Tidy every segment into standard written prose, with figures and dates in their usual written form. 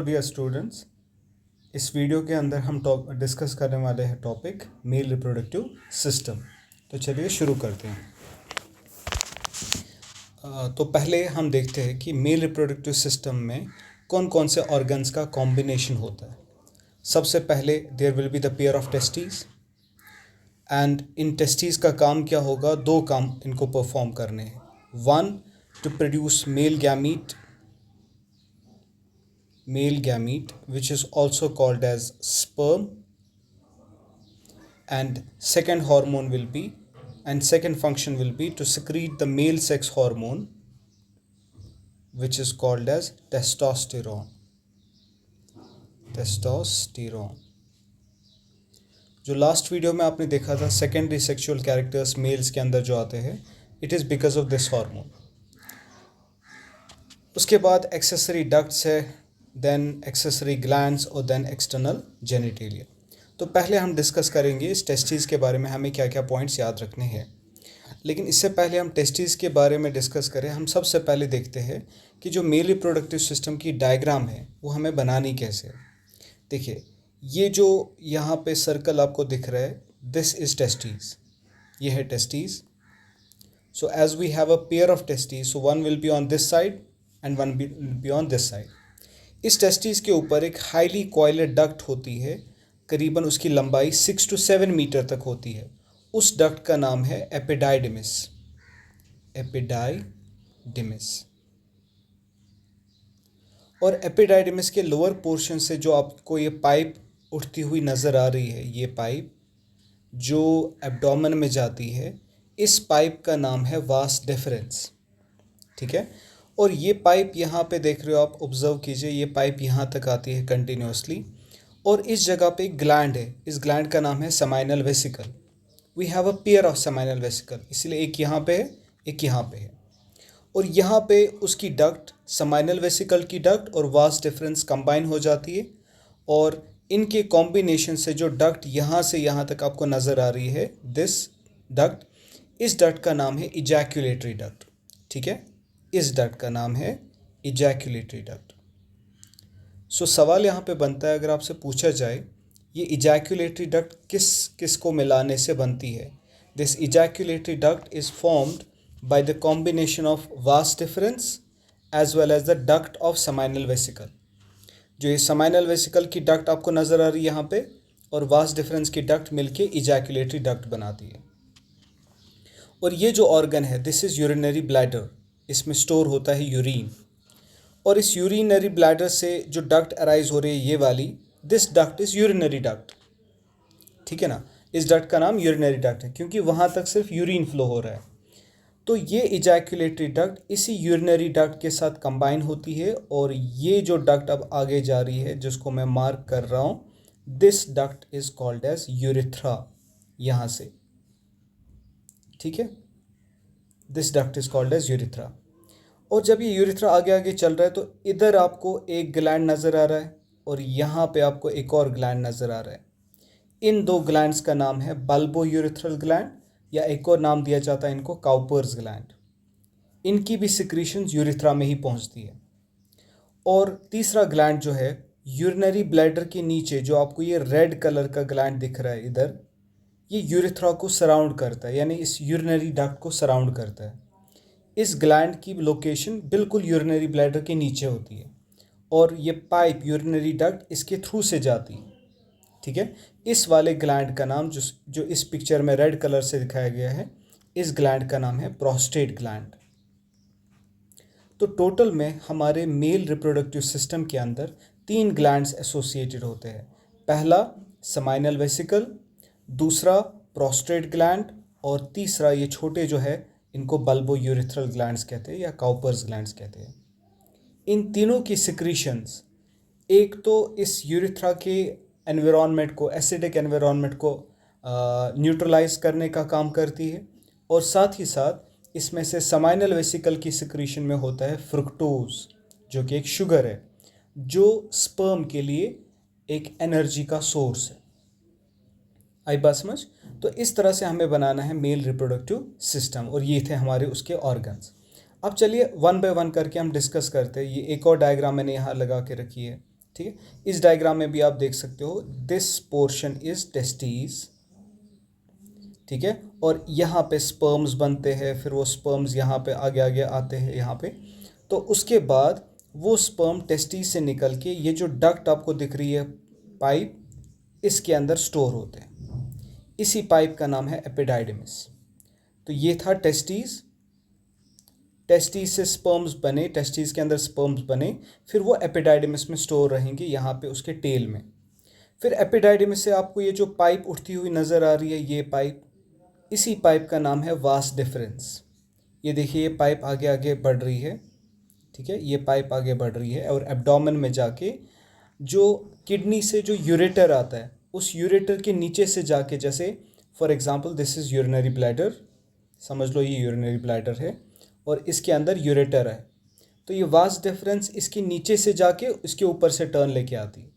Dear students, इस video के अंदर हम डिस्कस करने वाले हैं टॉपिक मेल रिप्रोडक्टिव सिस्टम। तो चलिए शुरू करते हैं। तो पहले हम देखते हैं कि मेल रिप्रोडक्टिव सिस्टम में कौन कौन से ऑर्गन्स का कॉम्बिनेशन होता है। सबसे पहले there will be the pair of testes, and in testes का काम क्या होगा? दो काम इनको परफॉर्म करने हैं। One, to produce male gamete which is also called as sperm, and second function will be to secrete the male sex hormone which is called as testosterone. जो लास्ट वीडियो में आपने देखा था सेकेंडरी सेक्सुअल कैरेक्टर्स मेल्स के अंदर जो आते हैं, it is because of this hormone. उसके बाद एक्सेसरी डक्ट्स है, देन एक्सेसरी ग्लैंड्स और देन एक्सटर्नल जेनिटेलिया। तो पहले हम डिस्कस करेंगे इस टेस्टिस के बारे में हमें क्या क्या पॉइंट्स याद रखने हैं। लेकिन इससे पहले हम टेस्टिस के बारे में डिस्कस करें, हम सबसे पहले देखते हैं कि जो मेल रिप्रोडक्टिव सिस्टम की डायग्राम है वो हमें बनानी कैसे है। देखिए, ये जो यहाँ पे सर्कल आपको दिख रहा है, दिस इज़ टेस्टिस, ये है testis. So as we have a pair of testis, so one will be on this side and one will be on this side. इस टेस्टिस के ऊपर एक हाईली कॉइलेड डक्ट होती है, करीबन उसकी लंबाई 6 to 7 मीटर तक होती है। उस डक्ट का नाम है एपिडाइडिमिस। और एपिडाइडिमिस के लोअर पोर्शन से जो आपको ये पाइप उठती हुई नज़र आ रही है, ये पाइप जो एब्डोमेन में जाती है, इस पाइप का नाम है वास डेफरेंस। ठीक है, और ये पाइप यहाँ पे देख रहे हो आप, ऑब्जर्व कीजिए, ये पाइप यहाँ तक आती है कंटिन्यूसली, और इस जगह पे एक ग्लैंड है, इस ग्लैंड का नाम है seminal vesicle. We have a pair of seminal vesicle, इसलिए एक यहाँ पे है, एक यहाँ पे है, और यहाँ पे उसकी डक्ट, सेमाइनल वेसिकल की डक्ट और वास डिफरेंस कंबाइन हो जाती है, और इनके कॉम्बिनेशन से जो डक्ट यहाँ से यहाँ तक आपको नज़र आ रही है, दिस डक्ट, इस डक्ट का नाम है इजैक्यूलेटरी डक्ट। ठीक है, इस डक्ट का नाम है इजैक्यूलेटरी डक्ट। सो सवाल यहाँ पे बनता है, अगर आपसे पूछा जाए ये इजैक्यूलेटरी डक्ट किस को मिलाने से बनती है? This ejaculatory duct is formed by the combination of vas deferens as well as the duct of seminal vesicle. जो ये सेमाइनल वेसिकल की डक्ट आपको नज़र आ रही है यहाँ पे, और वास डिफरेंस की डक्ट मिलके इजैक्यूलेटरी डक्ट बनाती है। और ये जो ऑर्गन है, दिस इज़ यूरिनरी ब्लैडर, इसमें स्टोर होता है यूरिन, और इस यूरिनरी ब्लैडर से जो डक्ट अराइज हो रही है, ये वाली, this duct is urinary duct. ठीक है ना, इस डक्ट का नाम यूरिनरी डक्ट है क्योंकि वहाँ तक सिर्फ यूरिन फ्लो हो रहा है। तो ये इजैक्यूलेटरी डक्ट इसी यूरिनरी डक्ट के साथ कंबाइन होती है, और ये जो डक्ट अब आगे जा रही है, जिसको मैं मार्क कर रहा हूँ, this duct is called as urethra, यहाँ से। ठीक है, this duct is called as urethra. और जब ये यूरिथ्रा आगे आगे चल रहा है तो इधर आपको एक ग्लैंड नज़र आ रहा है, और यहाँ पे आपको एक और ग्लैंड नज़र आ रहा है। इन दो ग्लैंड्स का नाम है बल्बो यूरिथ्रल ग्लैंड, या एक और नाम दिया जाता है इनको काउपर्स ग्लैंड। इनकी भी सिक्रीशंस यूरिथ्रा में ही पहुँचती है। और तीसरा ग्लैंड जो है यूरिनरी ब्लैडर के नीचे, जो आपको ये रेड कलर का ग्लैंड दिख रहा है इधर, ये यूरिथ्रा को सराउंड करता है, यानी इस यूरिनरी डक्ट को सराउंड करता है। इस ग्लैंड की लोकेशन बिल्कुल यूरिनरी ब्लैडर के नीचे होती है, और ये पाइप यूरिनरी डक्ट इसके थ्रू से जाती है। ठीक है, इस वाले ग्लैंड का नाम जो इस पिक्चर में रेड कलर से दिखाया गया है, इस ग्लैंड का नाम है प्रोस्टेट ग्लैंड। तो टोटल में हमारे मेल रिप्रोडक्टिव सिस्टम के अंदर 3 ग्लैंड्स एसोसिएटेड होते हैं। पहला सेमाइनल वेसिकल, दूसरा प्रोस्टेट ग्लैंड, और तीसरा ये छोटे जो है, इनको बल्बो यूरिथ्रल ग्लैंड्स कहते हैं या काउपर्स ग्लैंड्स कहते हैं। इन तीनों की सिक्रीशंस, एक तो इस यूरिथ्रा के एनवायरनमेंट को, एसिडिक एनवायरनमेंट को न्यूट्रलाइज करने का काम करती है, और साथ ही साथ इसमें से सेमाइनल वेसिकल की सिक्रीशन में होता है फ्रुक्टोज, जो कि एक शुगर है, जो स्पर्म के लिए एक एनर्जी का सोर्स है। आई बात समझ? तो इस तरह से हमें बनाना है मेल रिप्रोडक्टिव सिस्टम, और ये थे हमारे उसके ऑर्गन्स। अब चलिए वन बाय वन करके हम डिस्कस करते हैं। ये एक और डायग्राम मैंने यहाँ लगा के रखी है, ठीक है, इस डायग्राम में भी आप देख सकते हो दिस पोर्शन इज टेस्टिस, ठीक है, और यहाँ पे स्पर्म्स बनते हैं, फिर वो स्पर्म्स यहाँ पे आगे आगे आते हैं यहाँ पे। तो उसके बाद वो स्पर्म टेस्टिस से निकल के ये जो डक्ट आपको दिख रही है पाइप, इसके अंदर स्टोर होते हैं। इसी पाइप का नाम है एपिडाइडिमिस। तो ये था टेस्टिस, टेस्टिस से स्पर्म्स बने, टेस्टिस के अंदर स्पर्म्स बने, फिर वो एपिडाइडिमिस में स्टोर रहेंगे यहाँ पे उसके टेल में। फिर एपिडाइडिमिस से आपको ये जो पाइप उठती हुई नज़र आ रही है, ये पाइप, इसी पाइप का नाम है वास डिफरेंस। ये देखिए, ये पाइप आगे आगे बढ़ रही है, ठीक है, ये पाइप आगे बढ़ रही है और एब्डोमेन में जाके जो किडनी से जो यूरेटर आता है, उस यूरेटर के नीचे से जाके, जैसे for example this is urinary bladder, समझ लो ये यूरिनरी ब्लैडर है और इसके अंदर यूरेटर है। तो ये वास डिफरेंस इसके नीचे से जाके इसके ऊपर से टर्न लेके आती है।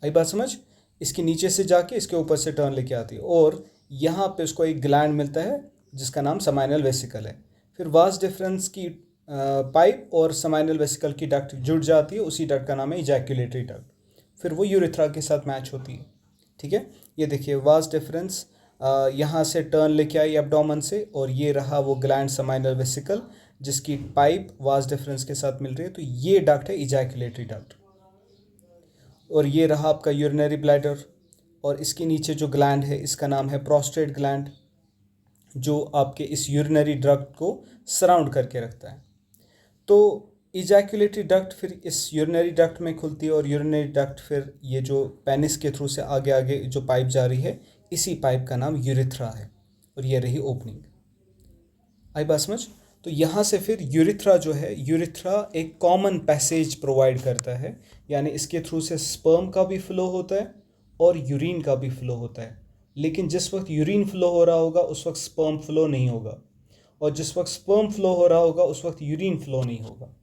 आई बात समझ? इसके नीचे से जाके इसके ऊपर से टर्न लेके आती है और यहाँ पे उसको एक ग्लैंड मिलता है जिसका नाम समाइनल वेसिकल है। फिर वास डिफरेंस की पाइप और समाइनल वेसिकल की डक्ट जुड़ जाती है, उसी डक्ट का नाम है इजैकुलेटरी डक्ट। फिर वो यूरेथ्रा के साथ मैच होती है, ठीक है। ये देखिए वास डिफरेंस यहाँ से टर्न लेके आई एब्डोमेन से, और ये रहा वो ग्लैंड समाइनल वेसिकल जिसकी पाइप वास डिफरेंस के साथ मिल रही है। तो ये डक्ट है इजैकुलेटरी डक्ट। और ये रहा आपका यूरिनरी ब्लैडर, और इसके नीचे जो ग्लैंड है इसका नाम है प्रोस्टेट ग्लैंड, जो आपके इस यूरिनरी डक्ट को सराउंड करके रखता है। तो इजैकुलेटरी डक्ट फिर इस यूरिनरी डक्ट में खुलती है और यूरिनरी डक्ट फिर ये जो पेनिस के थ्रू से आगे आगे जो पाइप जा रही है, इसी पाइप का नाम यूरिथ्रा है और ये रही ओपनिंग। आई बात समझ? तो यहाँ से फिर यूरिथ्रा जो है, यूरिथ्रा एक कॉमन पैसेज प्रोवाइड करता है, यानी इसके थ्रू से स्पर्म का भी फ्लो होता है और यूरिन का भी फ्लो होता है। लेकिन जिस वक्त यूरिन फ्लो हो रहा होगा उस वक्त स्पर्म फ्लो नहीं होगा, और जिस वक्त स्पर्म फ्लो हो रहा होगा उस वक्त यूरिन फ्लो नहीं होगा,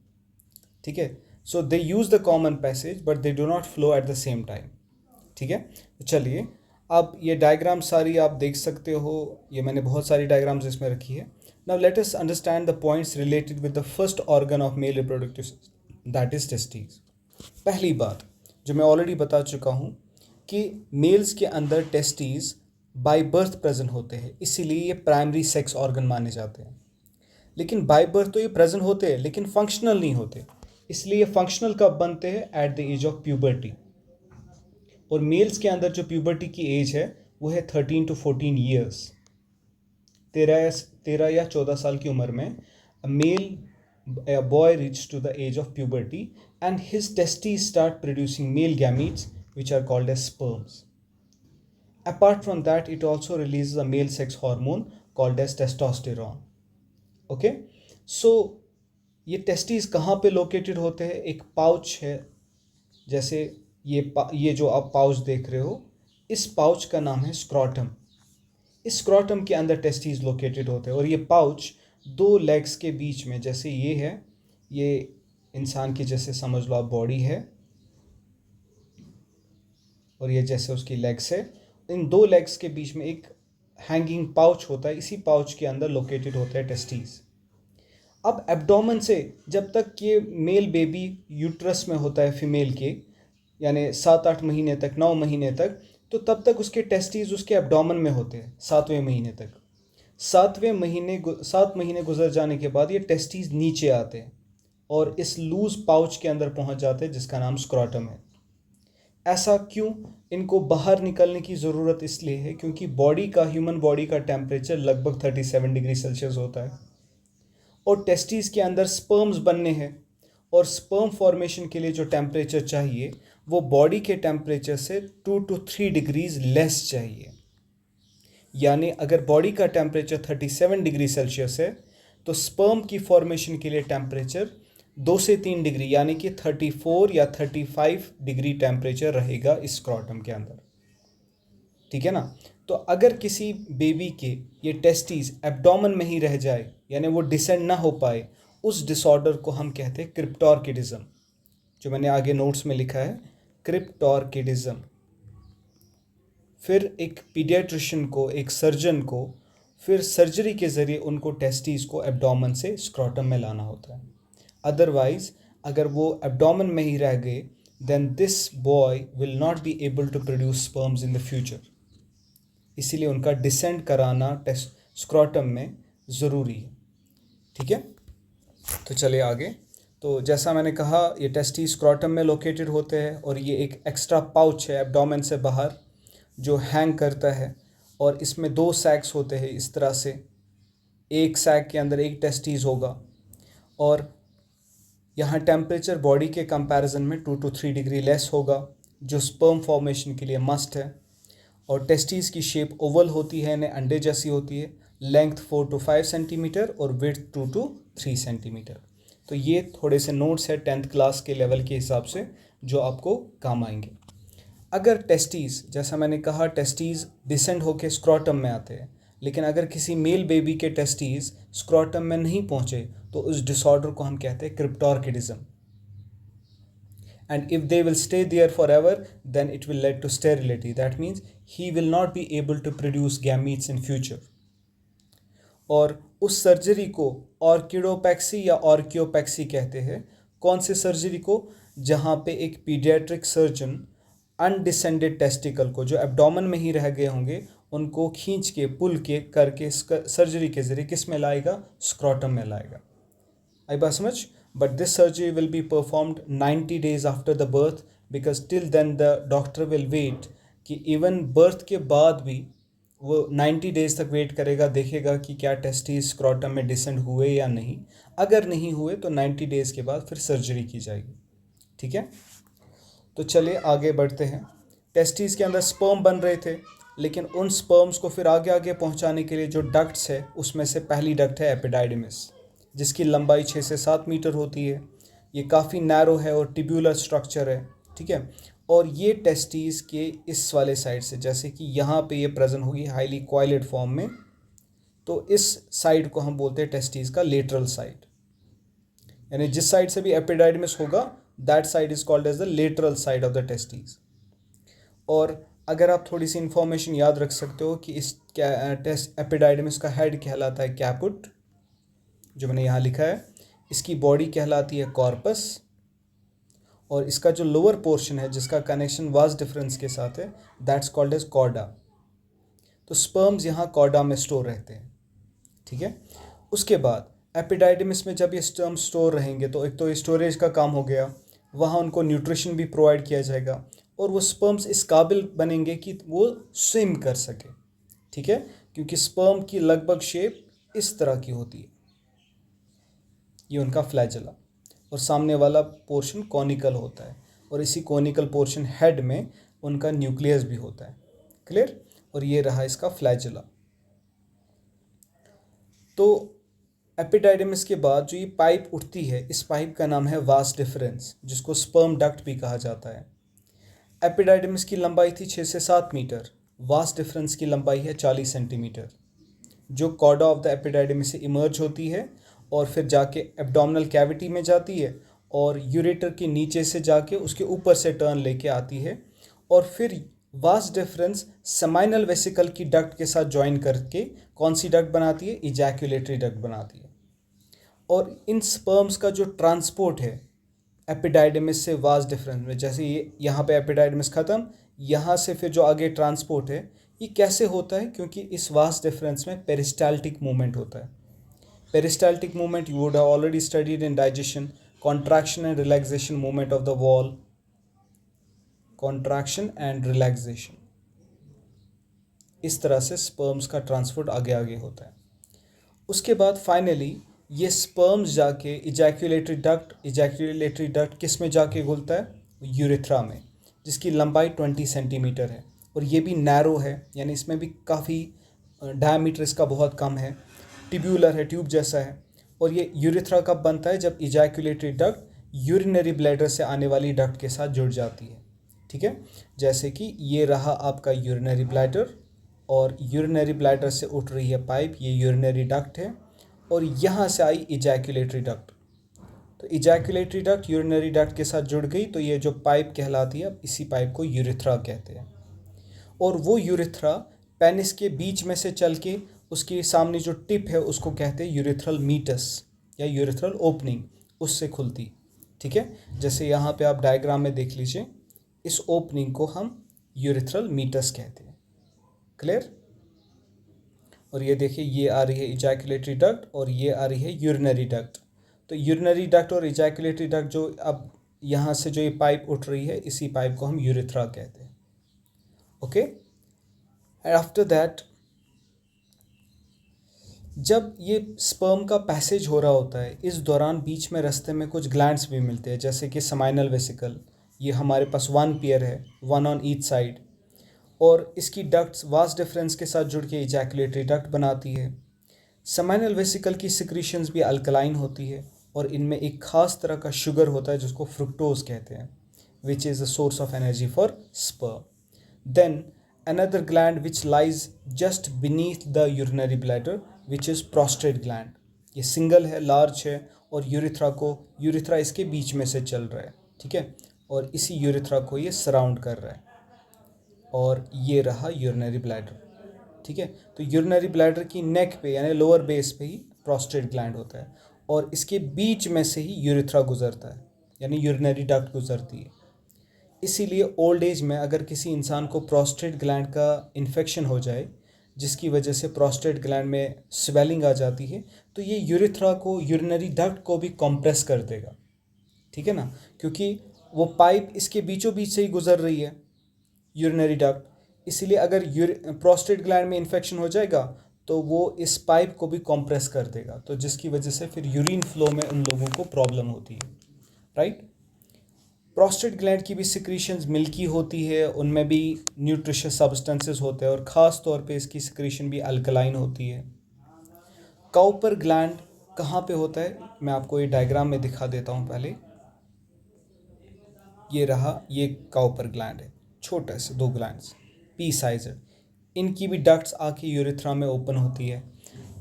ठीक है। So they use the common passage but they do not flow at the same time, ठीक है। तो चलिए, अब ये डायग्राम सारी आप देख सकते हो, ये मैंने बहुत सारी डायग्राम्स इसमें रखी है। Now let us understand the points related with the first organ of male reproductive system, that is testes. पहली बात जो मैं ऑलरेडी बता चुका हूँ कि मेल्स के अंदर टेस्टीज बाय बर्थ प्रेजेंट होते हैं, इसीलिए ये प्राइमरी सेक्स ऑर्गन माने जाते हैं। लेकिन बाय बर्थ तो ये प्रेजेंट होते हैं लेकिन फंक्शनल नहीं होते, इसलिए फंक्शनल कब बनते हैं? At the age of puberty. और मेल्स के अंदर जो प्यूबर्टी की एज है वो है 13 to 14 ईयर्स। 13 या 14 साल की उम्र में a boy reaches to the age of puberty and his testes start producing male gametes which are called as sperms. Apart from that, it also releases a male sex hormone called as testosterone. Okay, so ये testis कहाँ पे located होते हैं? एक pouch है, जैसे ये जो आप पाउच देख रहे हो, इस पाउच का नाम है स्क्रॉटम। इस स्क्रॉटम के अंदर टेस्टिस लोकेटेड होते हैं और ये पाउच दो लेग्स के बीच में, जैसे ये है, ये इंसान की जैसे समझ लो आप बॉडी है और ये जैसे उसकी लेग्स है, इन दो लेग्स के बीच में एक हैंगिंग पाउच होता है, इसी पाउच के अंदर लोकेटेड होता है टेस्टिस। अब एब्डोमेन से जब तक ये मेल बेबी यूट्रस में होता है फीमेल के, यानी 7-8 महीने तक, 9 महीने तक, तो तब तक उसके टेस्टिस उसके एब्डोमेन में होते हैं 7वें महीने तक। 7 महीने गुजर जाने के बाद ये टेस्टिस नीचे आते हैं और इस लूज पाउच के अंदर पहुंच जाते हैं जिसका नाम स्क्रॉटम है। ऐसा क्यों? इनको बाहर निकलने की ज़रूरत इसलिए है क्योंकि ह्यूमन बॉडी का टेम्परेचर लगभग 37 डिग्री सेल्सियस होता है और टेस्टिस के अंदर स्पर्म्स बनने हैं, और स्पर्म फॉर्मेशन के लिए जो टेम्परेचर चाहिए वो बॉडी के टेम्परेचर से 2 to 3 डिग्रीज लेस चाहिए। यानी अगर बॉडी का टेम्परेचर 37 डिग्री सेल्सियस है तो स्पर्म की फॉर्मेशन के लिए टेम्परेचर 2 से 3 डिग्री यानी कि 34 या 35 डिग्री टेम्परेचर रहेगा इस स्क्रॉटम के अंदर, ठीक है ना। तो अगर किसी बेबी के ये टेस्टिस एब्डोमेन में ही रह जाए, यानी वो डिसेंड ना हो पाए, उस डिसऑर्डर को हम कहते हैं क्रिप्टोर्किडिज्म, जो मैंने आगे नोट्स में लिखा है, क्रिप्टोर्किडिज्म। फिर एक पीडियाट्रिशियन को, एक सर्जन को, फिर सर्जरी के ज़रिए उनको टेस्टिस को एब्डोमेन से स्क्रॉटम में लाना होता है। अदरवाइज़ अगर वो एब्डोमेन में ही रह गए, then this boy will not be able to produce sperms in the future. इसीलिए उनका डिसेंड कराना टेस्ट स्क्रॉटम में ज़रूरी है। ठीक है, तो चलिए आगे। तो जैसा मैंने कहा, ये टेस्टिस स्क्रॉटम में लोकेटेड होते हैं और ये एक एक्स्ट्रा पाउच है एब्डोमेन से बाहर जो हैंग करता है, और इसमें 2 सैक्स होते हैं इस तरह से। एक सैक के अंदर एक टेस्टिस होगा, और यहाँ टेम्परेचर बॉडी के कंपैरिजन में 2 to 3 डिग्री लेस होगा, जो स्पर्म फॉर्मेशन के लिए मस्ट है। और टेस्टिस की शेप ओवल होती है, यानी अंडे जैसी होती है। लेंथ 4 to 5 सेंटीमीटर और विड्थ 2 to 3 सेंटीमीटर। तो ये थोड़े से नोट्स है 10th क्लास के लेवल के हिसाब से जो आपको काम आएंगे। अगर टेस्टिस, जैसा मैंने कहा, टेस्टिस डिसेंड होके स्क्रॉटम में आते हैं, लेकिन अगर किसी मेल बेबी के टेस्टिस स्क्रॉटम में नहीं पहुंचे तो उस डिसऑर्डर को हम कहते हैं क्रिप्टोर्किडिज्म। And if they will stay there forever, then it will lead to sterility. That means he will not be able to produce gametes in future. और उस सर्जरी को ऑर्किडोपैक्सी या ऑर्कियोपैक्सी कहते हैं। कौन से सर्जरी को? जहाँ पे एक पीडियाट्रिक सर्जन अनडिसेंडेड टेस्टिकल को, जो एब्डोमेन में ही रह गए होंगे, उनको खींच के पुल के करके सर्जरी के जरिए किस में लाएगा? स्क्रॉटम में लाएगा। आई बात समझ? But this surgery will be performed 90 days after the birth, because till then the doctor will wait कि even birth के बाद भी वो 90 days तक वेट करेगा, देखेगा कि क्या टेस्टिस स्क्रॉटम में डिसेंड हुए या नहीं। अगर नहीं हुए तो 90 डेज़ के बाद फिर सर्जरी की जाएगी। ठीक है, तो चलिए आगे बढ़ते हैं। टेस्टिस के अंदर स्पर्म बन रहे थे, लेकिन उन स्पर्म्स को फिर आगे आगे पहुंचाने के लिए जो डक्ट्स है, उसमें से पहली डक्ट है एपिडाइडिमिस, जिसकी लंबाई 6 से 7 मीटर होती है। ये काफ़ी नैरो है और टिब्यूलर स्ट्रक्चर है। ठीक है, और ये टेस्टिस के इस वाले साइड से, जैसे कि यहाँ पे ये प्रेजेंट होगी हाईली कॉइलेड फॉर्म में, तो इस साइड को हम बोलते हैं टेस्टिस का लेटरल साइड। यानी जिस साइड से भी एपिडाइडिमिस होगा, that side is called as the lateral side of the testis. और अगर आप थोड़ी सी इंफॉर्मेशन याद रख सकते हो कि इस एपिडाइडिमिस का हेड कहलाता है कैपुट, जो मैंने यहाँ लिखा है। इसकी बॉडी कहलाती है कॉर्पस, और इसका जो लोअर पोर्शन है जिसका कनेक्शन वास डिफरेंस के साथ है, दैट्स कॉल्ड एज कॉर्डा। तो स्पर्म्स यहाँ कॉर्डा में स्टोर रहते हैं। ठीक है, उसके बाद एपिडाइडिमिस में जब ये स्पर्म स्टोर रहेंगे, तो एक तो स्टोरेज का काम हो गया, वहाँ उनको न्यूट्रिशन भी प्रोवाइड किया जाएगा, और वो स्पर्म्स इस काबिल बनेंगे कि वो स्विम कर सके। ठीक है, क्योंकि स्पर्म की लगभग शेप इस तरह की होती है। ये उनका फ्लैजेला, और सामने वाला पोर्शन कॉनिकल होता है, और इसी कॉनिकल पोर्शन हेड में उनका न्यूक्लियस भी होता है। क्लियर? और ये रहा इसका फ्लैजेला। तो एपिडाइडिमिस के बाद जो ये पाइप उठती है, इस पाइप का नाम है वास डिफरेंस, जिसको स्पर्म डक्ट भी कहा जाता है। एपिडाइडिमिस की लंबाई थी 6 से 7 मीटर, वास डिफरेंस की लंबाई है 40 सेंटीमीटर, जो कॉर्डा ऑफ द एपिडाइडिमिस से इमर्ज होती है और फिर जाके एब्डोमिनल कैविटी में जाती है, और यूरेटर के नीचे से जाके उसके ऊपर से टर्न लेके आती है, और फिर वास डिफरेंस सेमाइनल वेसिकल की डक्ट के साथ ज्वाइन करके कौन सी डक्ट बनाती है? इजैक्यूलेटरी डक्ट बनाती है। और इन स्पर्म्स का जो ट्रांसपोर्ट है एपिडाइडिमिस से वास डिफरेंस में, जैसे ये यहाँ पे एपिडाइडिमिस ख़त्म, यहाँ से फिर जो आगे ट्रांसपोर्ट है, ये कैसे होता है? क्योंकि इस वास डिफरेंस में पेरिस्टाल्टिक मूवमेंट होता है। Peristaltic movement you would have already studied in digestion, contraction and relaxation movement of the wall, contraction and relaxation। इस तरह से स्पर्म्स का ट्रांसपोर्ट आगे आगे होता है। उसके बाद फाइनली ये स्पर्म्स जाके इजैक्यूलेटरी डक्ट किस में जाके घुलता है? यूरेथ्रा में, जिसकी लंबाई 20 सेंटीमीटर है, और ये भी नैरो है, यानी इसमें भी काफ़ी डायमीटर इसका बहुत कम है, ट्यूब्यूलर है, ट्यूब जैसा है। और ये यूरेथ्रा कब बनता है? जब इजैक्यूलेटरी डक्ट यूरिनरी ब्लैडर से आने वाली डक्ट के साथ जुड़ जाती है। ठीक है, जैसे कि ये रहा आपका यूरिनरी ब्लैडर, और यूरिनरी ब्लैडर से उठ रही है पाइप, ये यूरिनरी डक्ट है, और यहाँ से आई इजैक्यूलेटरी डक्ट। तो इजैक्यूलेटरी डक्ट यूरिनरी डक्ट के साथ जुड़ गई, तो ये जो पाइप कहलाती है, इसी पाइप को यूरेथ्रा कहते हैं। और वो यूरेथ्रा पेनिस के बीच में से चल के उसके सामने जो टिप है उसको कहते हैं यूरेथ्रल मीटस या यूरेथ्रल ओपनिंग, उससे खुलती। ठीक है। जैसे यहाँ पे आप डायग्राम में देख लीजिए, इस ओपनिंग को हम यूरिथ्रल मीटस कहते हैं। क्लियर? और ये देखिए, ये आ रही है इजैकुलेटरी डक्ट और ये आ रही है यूरिनरी डक्ट। तो यूरिनरी डक्ट और इजैकुलेटरी डक्ट जो अब यहाँ से जो ये पाइप उठ रही है, इसी पाइप को हम यूरिथ्रा कहते हैं। ओके। एंड आफ्टर दैट, जब ये स्पर्म का पैसेज हो रहा होता है, इस दौरान बीच में रास्ते में कुछ ग्लैंड्स भी मिलते हैं, जैसे कि सेमाइनल वेसिकल। ये हमारे पास वन पेयर है, वन ऑन ईच साइड, और इसकी डक्ट्स वास डिफरेंस के साथ जुड़ के इजैकुलेटरी डक्ट बनाती है। सेमाइनल वेसिकल की सिक्रीशंस भी अल्कलाइन होती है, और इनमें एक खास तरह का शुगर होता है जिसको फ्रुक्टोज कहते हैं, which is a source of energy for sperm. Then another gland which lies just beneath the urinary bladder, which is prostate gland. ये सिंगल है, लार्ज है, और यूरिथ्रा इसके बीच में से चल रहा है, ठीक है, और इसी यूरिथ्रा को ये सराउंड कर रहा है, और ये रहा यूरिनरी ब्लैडर, ठीक है। तो यूरिनरी ब्लैडर की नेक पे यानी लोअर बेस पे ही प्रोस्टेट ग्लैंड होता है, और इसके बीच में से ही यूरिथ्रा गुजरता है, यानी यूरिनरी डक्ट गुजरती है। इसीलिए ओल्ड एज में अगर किसी इंसान को प्रोस्टेट ग्लैंड का इन्फेक्शन हो जाए, जिसकी वजह से प्रोस्टेट ग्लैंड में स्वेलिंग आ जाती है, तो ये यूरिथ्रा को, यूरिनरी डक्ट को भी कॉम्प्रेस कर देगा, ठीक है ना, क्योंकि वो पाइप इसके बीचों बीच से ही गुजर रही है, यूरिनरी डक्ट। इसीलिए अगर प्रोस्टेट ग्लैंड में इन्फेक्शन हो जाएगा तो वो इस पाइप को भी कॉम्प्रेस कर देगा, तो जिसकी वजह से फिर यूरिन फ्लो में उन लोगों को प्रॉब्लम होती है, राइट। प्रोस्टेट ग्लैंड की भी सिक्रीशंस मिल्की होती है, उनमें भी न्यूट्रिशियस सब्सटेंसेस होते हैं, और ख़ास तौर पे इसकी सिक्रीशन भी अल्कलाइन होती है। काउपर ग्लैंड कहाँ पे होता है, मैं आपको ये डायग्राम में दिखा देता हूँ पहले। ये रहा, ये काउपर ग्लैंड है, छोटे से 2 ग्लैंड्स, पी साइज़ड। इनकी भी डक्ट्स आके यूरिथ्रा में ओपन होती है।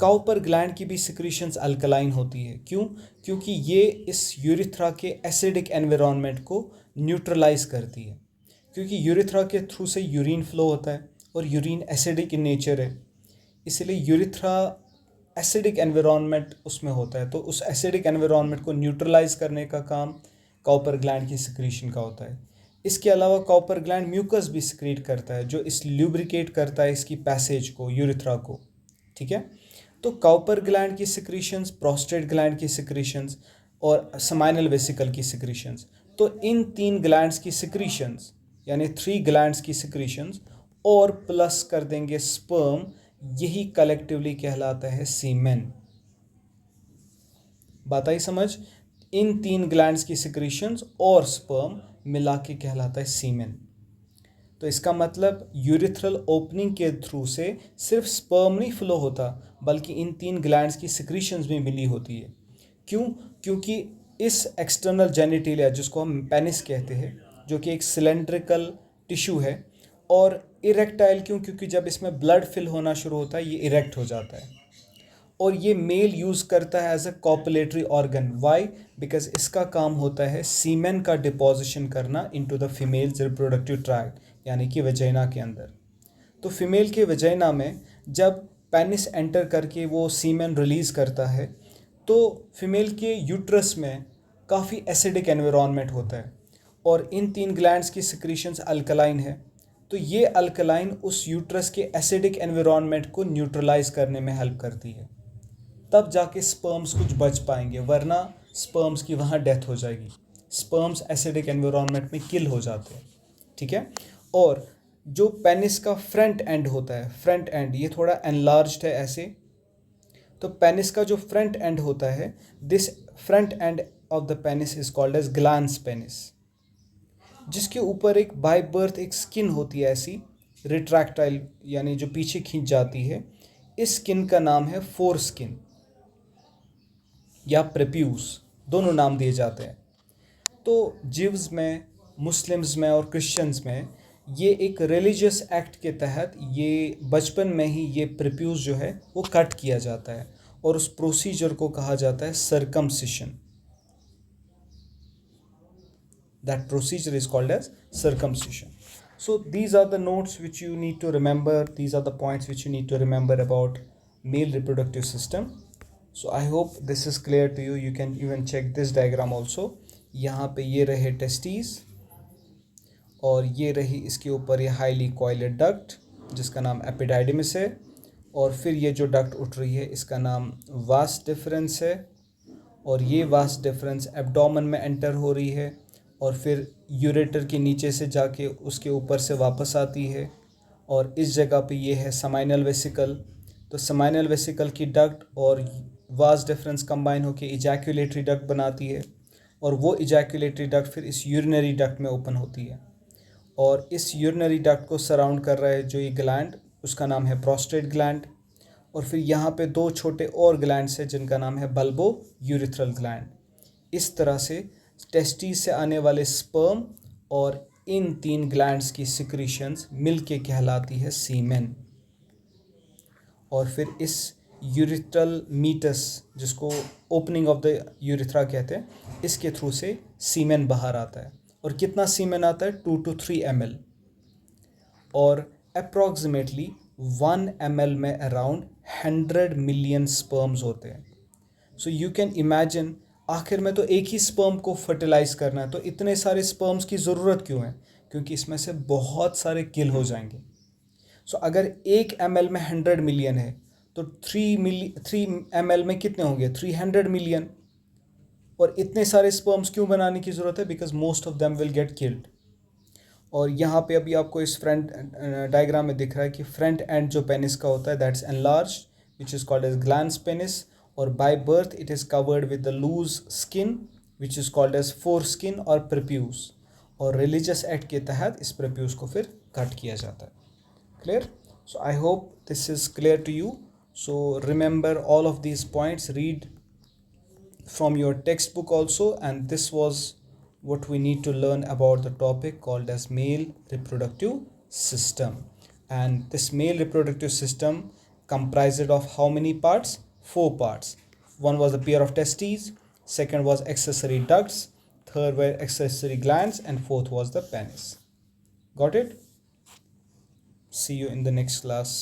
काउपर ग्लैंड की भी सिक्रीशंस अल्कलाइन होती है। क्यों? क्योंकि ये इस यूरिथ्रा के एसिडिक एनवायरनमेंट को न्यूट्रलाइज करती है, क्योंकि यूरिथ्रा के थ्रू से यूरिन फ्लो होता है, और यूरिन एसिडिक इन नेचर है, इसलिए यूरिथ्रा एसिडिक एनवायरनमेंट उसमें होता है, तो उस एसिडिक एनवायरनमेंट को न्यूट्रलाइज करने का काम काउपर ग्लैंड की सिक्रीशन का होता है। इसके अलावा काउपर ग्लैंड म्यूकस भी सिक्रीट करता है, जो इस ल्यूब्रिकेट करता है इसकी पैसेज को, यूरिथ्रा को, ठीक है। तो काउपर ग्लैंड की सिक्रीशंस, प्रोस्टेट ग्लैंड की सिक्रीशंस, और सेमाइनल वेसिकल की सिक्रीशंस, तो इन 3 ग्लैंड्स की सिक्रीशंस, यानी 3 ग्लैंड्स की सिक्रीशंस, और प्लस कर देंगे स्पर्म, यही कलेक्टिवली कहलाता है सीमेन। बात आई समझ? इन 3 ग्लैंड्स की सिक्रीशंस और स्पर्म मिला के कहलाता है सीमेन। तो इसका मतलब यूरिथ्रल ओपनिंग के थ्रू से सिर्फ स्पर्म नहीं फ्लो होता, बल्कि इन 3 ग्लैंड्स की सिक्रीशंस भी मिली होती है। क्यों? क्योंकि इस एक्सटर्नल जेनिटेलिया, जिसको हम पेनिस कहते हैं, जो कि एक सिलेंड्रिकल टिश्यू है, और इरेक्टाइल क्यों? क्योंकि जब इसमें ब्लड फिल होना शुरू होता है ये इरेक्ट हो जाता है, और ये मेल यूज़ करता है as a copulatory organ. Why? Because इसका काम होता है सीमेन का डिपोजिशन करना into the females reproductive tract, यानी कि वजाइना के अंदर। तो फीमेल के वजाइना में जब पेनिस एंटर करके वो सीमेन रिलीज़ करता है, तो फीमेल के यूट्रस में काफ़ी एसिडिक एनवायरनमेंट होता है, और इन 3 ग्लैंड्स की सिक्रीशंस अल्कलाइन है, तो ये अल्कलाइन उस यूट्रस के एसिडिक एनवायरनमेंट को न्यूट्रलाइज करने में हेल्प करती है। तब जाके स्पर्म्स कुछ बच पाएंगे, वरना स्पर्म्स की वहाँ डेथ हो जाएगी। स्पर्म्स एसिडिक एनवायरनमेंट में किल हो जाते हैं, ठीक है। और जो पेनिस का फ्रंट एंड होता है, फ्रंट एंड ये थोड़ा एनलार्ज्ड है ऐसे, तो पेनिस का जो फ्रंट एंड होता है, this front end of the penis is called as glans penis, जिसके ऊपर एक बाय बर्थ एक स्किन होती है ऐसी रिट्रैक्टाइल, यानी जो पीछे खींच जाती है। इस स्किन का नाम है फोर स्किन या प्रेप्यूस, दोनों नाम दिए जाते हैं। तो जीव्स में, मुस्लिम्स में और क्रिश्चियंस में ये एक रिलीजियस एक्ट के तहत ये बचपन में ही ये प्रेप्यूस जो है वो कट किया जाता है, और उस प्रोसीजर को कहा जाता है सर्कमसिशन। That procedure is called as circumcision. So these are the notes which you need to remember. These are the points which you need to remember about male reproductive system. So I hope this is clear to you. You can even check this diagram also. यहाँ पे ये रहे testes और ये रही इसके ऊपर ये हाईली कॉइलेड डक्ट जिसका नाम एपिडाइडिमिस है। और फिर ये जो डक्ट उठ रही है इसका नाम वास डिफरेंस है और ये वास डिफरेंस एब्डोमेन में एंटर हो रही है और फिर यूरेटर के नीचे से जाके उसके ऊपर से वापस आती है और इस जगह पे ये है समाइनल वेसिकल। तो समाइनल वेसिकल की डक्ट और वास डिफरेंस कंबाइन होकर इजैक्यूलेटरी डक्ट बनाती है और वो इजैक्यूलेटरी डक्ट फिर इस यूरिनरी डक्ट में ओपन होती है और इस यूरिनरी डक्ट को सराउंड कर रहा है जो ये ग्लैंड उसका नाम है प्रोस्टेट ग्लैंड। और फिर यहाँ पे दो छोटे और ग्लैंड्स हैं जिनका नाम है बल्बो यूरिथ्रल ग्लैंड। इस तरह से टेस्टिस से आने वाले स्पर्म और इन 3 ग्लैंड्स की सिक्रीशंस मिलके कहलाती है सीमेन। और फिर इस यूरिथ्रल मीटस जिसको ओपनिंग ऑफ द यूरिथ्रा कहते हैं इसके थ्रू से सीमेन बाहर आता है। और कितना सीमेन आता है 2 to 3 ml और अप्रॉक्सीमेटली 1 ml में अराउंड 100 मिलियन स्पर्म्स होते हैं। सो यू कैन इमेजिन आखिर में तो एक ही स्पर्म को फर्टिलाइज करना है तो इतने सारे स्पर्म्स की ज़रूरत क्यों है, क्योंकि इसमें से बहुत सारे किल हो जाएंगे। सो अगर 1 ml में 100 मिलियन है तो 3 ml में कितने होंगे 300 मिलियन। और इतने सारे स्पर्म्स क्यों बनाने की ज़रूरत है, because most of them will get killed. और यहाँ पे अभी आपको इस फ्रंट डायग्राम में दिख रहा है कि फ्रंट एंड जो पेनिस का होता है that's enlarge which is called as glans penis और by birth it is covered with the loose skin which is called as foreskin और प्रेप्यूस। और रिलीजियस एक्ट के तहत इस प्रेप्यूस को फिर कट किया जाता है। Clear? So I hope this is clear to you. So remember all of these points, read from your textbook also, and this was what we need to learn about the topic called as male reproductive system. And this male reproductive system comprised of how many parts? 4 parts. One was the pair of testes, second was accessory ducts, third were accessory glands, and fourth was the penis. Got it? See you in the next class.